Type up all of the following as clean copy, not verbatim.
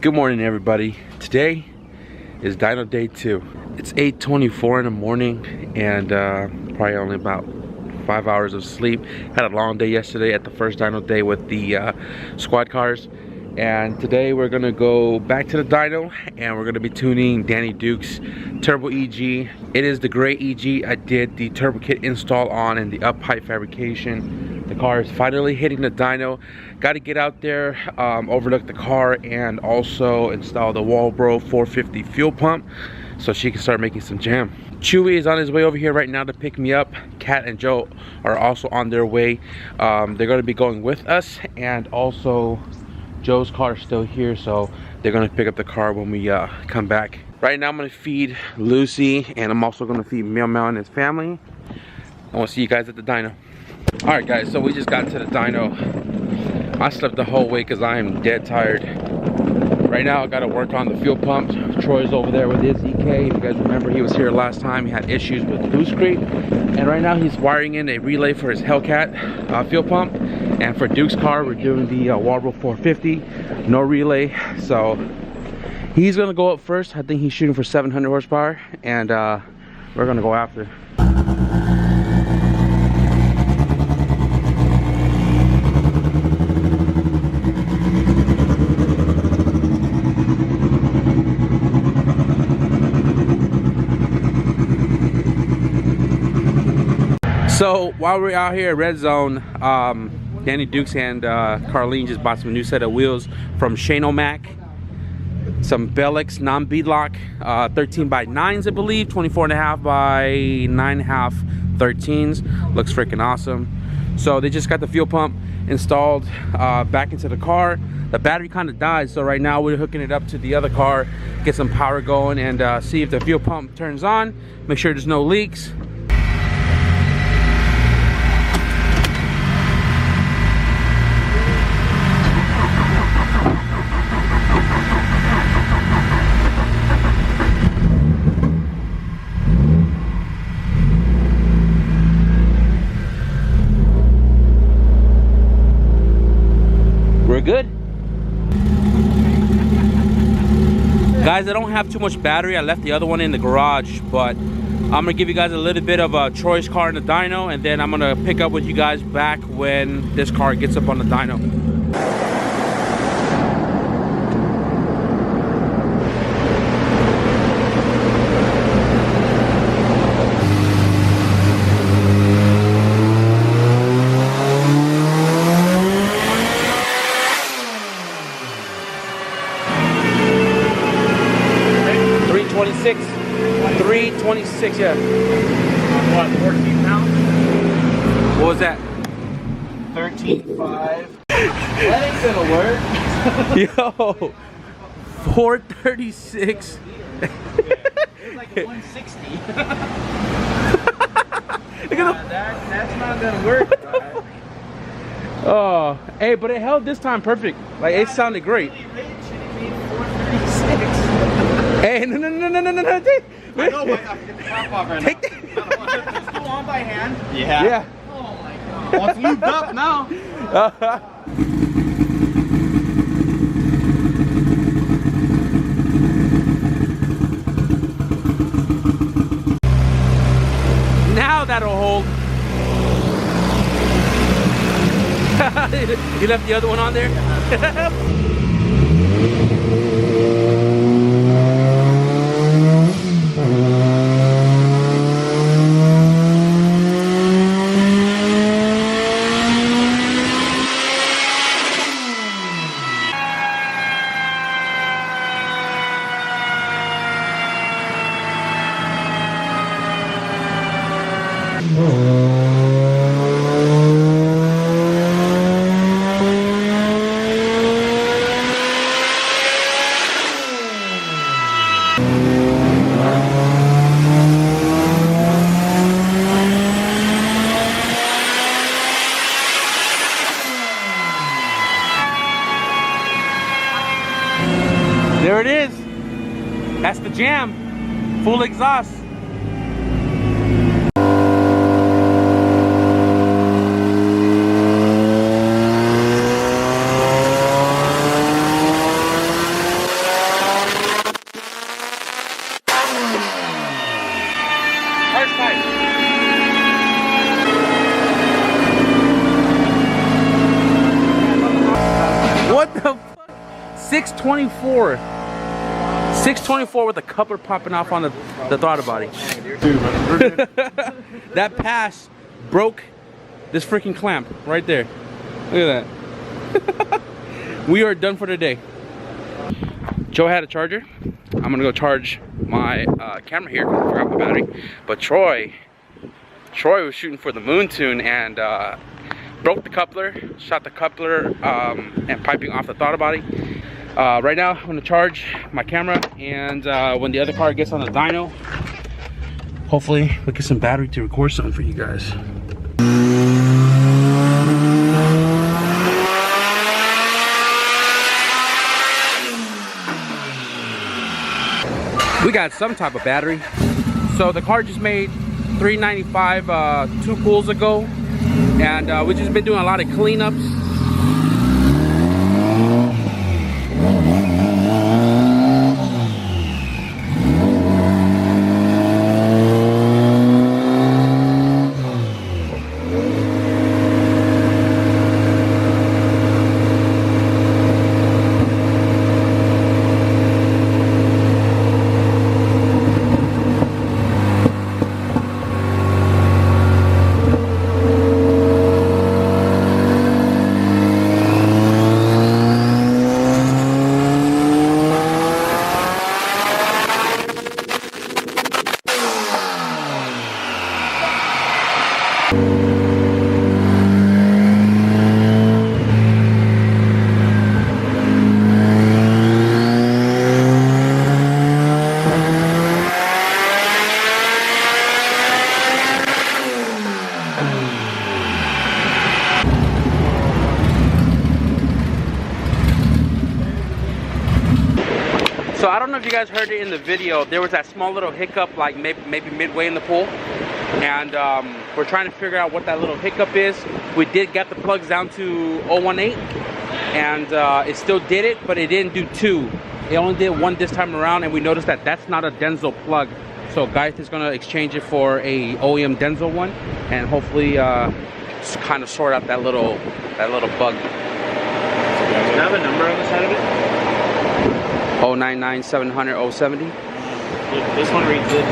Good morning, everybody. Today is dyno day 2. It's 8:24 in the morning and probably only about 5 hours of sleep. Had a long day yesterday at the first dyno day with the squad cars, and today we're gonna go back to the dyno and we're gonna be tuning Danny Duke's turbo EG. It is the gray EG I did the turbo kit install on and the up pipe fabrication. The car is finally hitting the dyno. Got to get out there, overlook the car, and also install the Walbro 450 fuel pump so she can start making some jam. Chewy is on his way over here right now to pick me up. Kat and Joe are also on their way. They're going to be going with us, and also Joe's car is still here, so they're going to pick up the car when we come back. Right now I'm going to feed Lucy, and I'm also going to feed Meow Meow and his family. I want to see you guys at the dyno. Alright guys, so we just got to the dyno. I slept the whole way because I am dead tired. Right now I got to work on the fuel pump. Troy's over there with his EK. If you guys remember, he was here last time. He had issues with Goose Creek. And right now he's wiring in a relay for his Hellcat fuel pump. And for Duke's car, we're doing the Walbro 450. No relay. So he's going to go up first. I think he's shooting for 700 horsepower. And we're going to go after. So while we're out here at Red Zone, Danny Dukes and Carlene just bought some new set of wheels from Shane-O-Mac. Some Bellix non-beadlock 13x9s, I believe, 24.5 by 9.5 13s. Looks freaking awesome. So they just got the fuel pump installed back into the car. The battery kind of died, so right now we're hooking it up to the other car, get some power going, and see if the fuel pump turns on. Make sure there's no leaks. We're good. Guys, I don't have too much battery. I left the other one in the garage, but I'm gonna give you guys a little bit of Troy's car in the dyno, and then I'm gonna pick up with you guys back when this car gets up on the dyno. $326, yeah. What, 14 pounds? What was that? 13.5. That ain't gonna work. Yo, 436. It's like 160. That's not gonna work. Oh, hey, but it held this time perfect. Like, it sounded great. Hey, no. I know, but I can top off right now. It's still on by hand? Yeah. Oh my god. Well, it's lubed up now. Now that'll hold. You left the other one on there? There it is. That's the jam. Full exhaust. 624. 624 with a coupler popping off on the throttle body. That pass broke this freaking clamp right there. Look at that. We are done for the day. Joe had a charger. I'm gonna go charge my camera here because I forgot my battery. But Troy was shooting for the moon tune and broke the coupler, shot the coupler and piping off the throttle body. Right now I'm gonna charge my camera, and when the other car gets on the dyno, hopefully we'll get some battery to record something for you guys. We got some type of battery. So the car just made $395 2 pulls ago, and we've just been doing a lot of cleanups. So I don't know if you guys heard it in the video, there was that small little hiccup like maybe midway in the pull, and we're trying to figure out what that little hiccup is. We did get the plugs down to 018 and it still did it, but it didn't do 2. It only did 1 this time around, and we noticed that that's not a Denso plug. So Geith is gonna exchange it for a OEM Denso one, and hopefully kind of sort out that little bug. Do you have a number on the side of it? 099 700 070. This one reads it.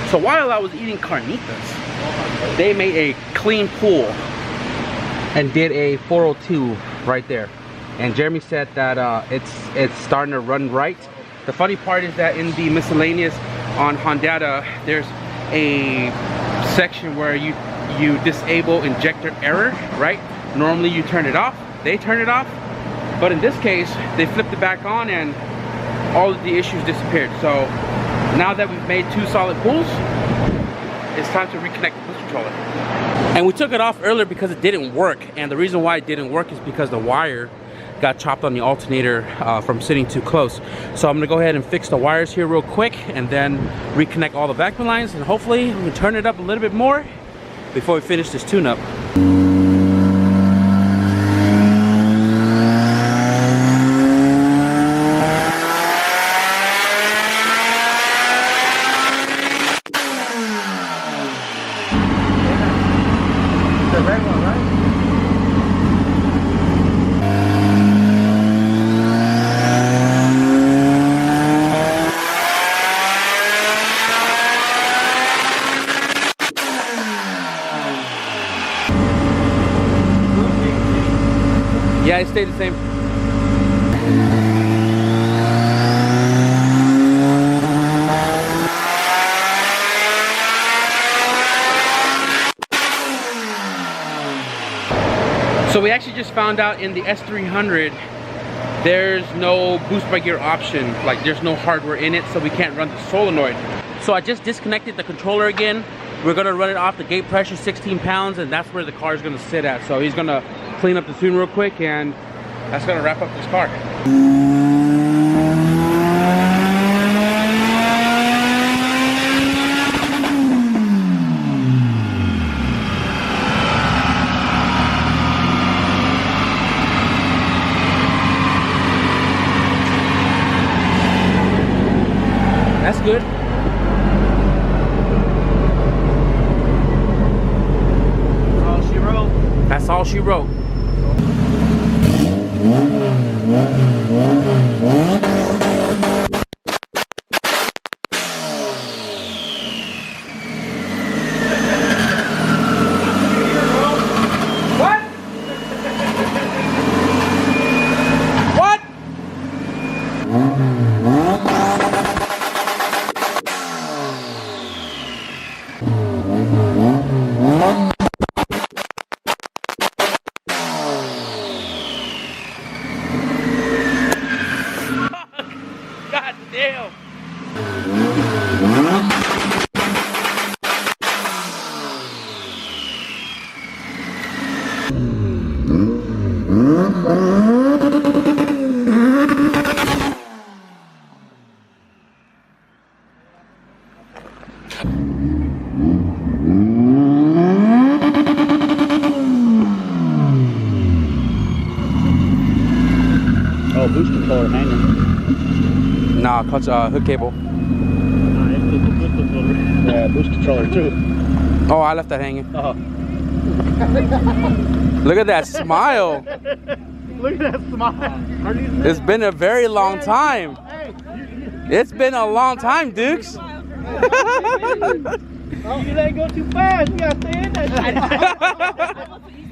So while I was eating carnitas, they made a clean pull and did a 402 right there. And Jeremy said that it's starting to run right. The funny part is that in the miscellaneous on Hondata, there's a section where you disable injector error, right? Normally you turn it off, they turn it off, but in this case they flipped it back on and all of the issues disappeared. So now that we've made 2 solid pulls, it's time to reconnect the boost controller. And we took it off earlier because it didn't work, and the reason why it didn't work is because the wire got chopped on the alternator from sitting too close. So I'm gonna go ahead and fix the wires here real quick and then reconnect all the vacuum lines, and hopefully we can turn it up a little bit more before we finish this tune-up. Yeah, it stayed the same. So we actually just found out in the S300 there's no boost by gear option, like there's no hardware in it, so we can't run the solenoid. So I just disconnected the controller again, We're gonna run it off the gate pressure, 16 pounds, and that's where the car is gonna sit at. So he's gonna clean up the tune real quick, and that's gonna wrap up this car. That's good. That's all she wrote. What? What? God damn. Oh, boost controller hanging. Nah, cuts hook cable. Yeah, boost controller too. Oh, I left that hanging. Oh. Look at that smile. Look at that smile. It's been a very long time. It's been a long time, Dukes. You let go too fast. You gotta stay in that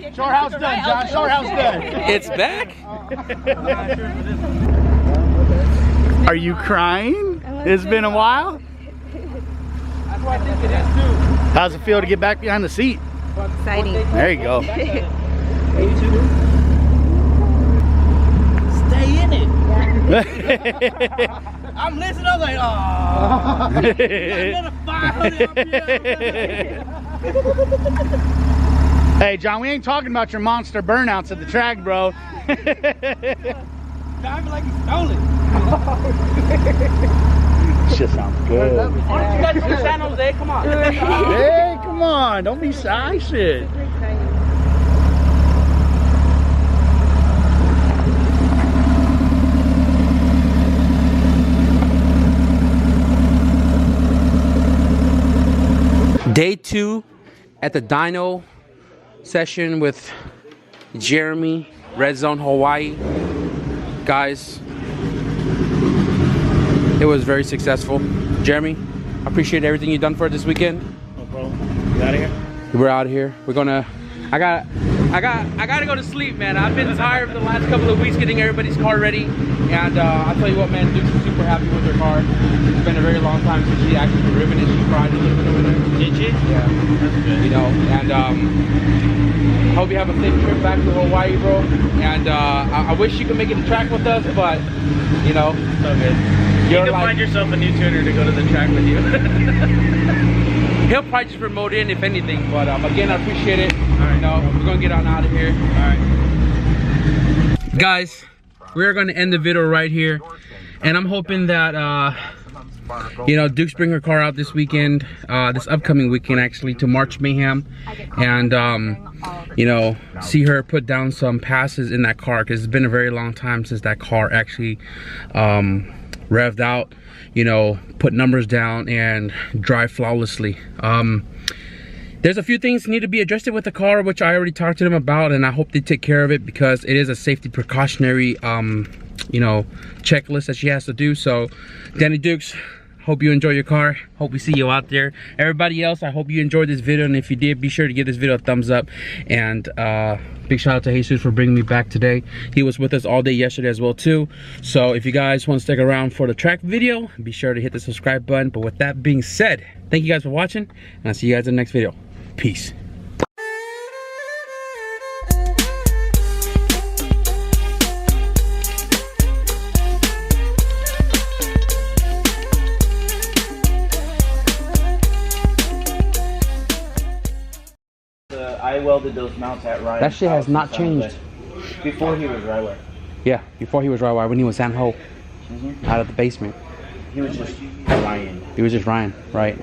shit. Short house done, John. Short house done. It's back. Are you crying? It's been a while. That's what I think it is too. How's it feel to get back behind the seat? Exciting. There you go. Yeah. Stay in it. I'm listening, I was like, oh, another 500 Hey, John, we ain't talking about your monster burnouts at the track, bro. driving like he stole it. Shit sounds good. Why don't you guys go to San Jose? Come on. Hey, come on. Don't be shy, shit. Day 2 at the dyno session with Jeremy, Red Zone Hawaii. Guys, it was very successful. Jeremy, I appreciate everything you've done for us this weekend. No problem. You out of here? We're out of here. We're gonna, I gotta go to sleep, man. I've been tired for the last couple of weeks getting everybody's car ready. And I'll tell you what, man, Duke's super happy with her car. It's been a very long time since she actually driven it. She cried a little bit over there. Did she? Yeah. That's good. You know, and hope you have a safe trip back to Hawaii, bro. And I wish you could make it to track with us, but you know, So good. You can find yourself a new tuner to go to the track with you. he'll probably just remote in if anything. But again, I appreciate it. All right. You know, we're gonna get on out of here. All right. Guys, we're gonna end the video right here, and I'm hoping that you know, Duke's bring her car out this weekend, this upcoming weekend actually, to March Mayhem, and you know, see her put down some passes in that car, because it's been a very long time since that car actually revved out, you know, put numbers down and drive flawlessly. There's a few things need to be adjusted with the car, which I already talked to them about, and I hope they take care of it, because it is a safety precautionary you know, checklist that she has to do. So Danny Dukes, hope you enjoy your car. Hope we see you out there. Everybody else, I hope you enjoyed this video, and if you did, be sure to give this video a thumbs up. And big shout out to Jesus for bringing me back today. He was with us all day yesterday as well too. So if you guys want to stick around for the track video, be sure to hit the subscribe button. But with that being said, thank you guys for watching, and I'll see you guys in the next video. Peace. I welded those mounts at Ryan's. That shit has house not in San Jose. changed. Before he was Ryware. Yeah, before he was right when he was San Ho, out of the basement. He was just Ryan. He was just Ryan, right?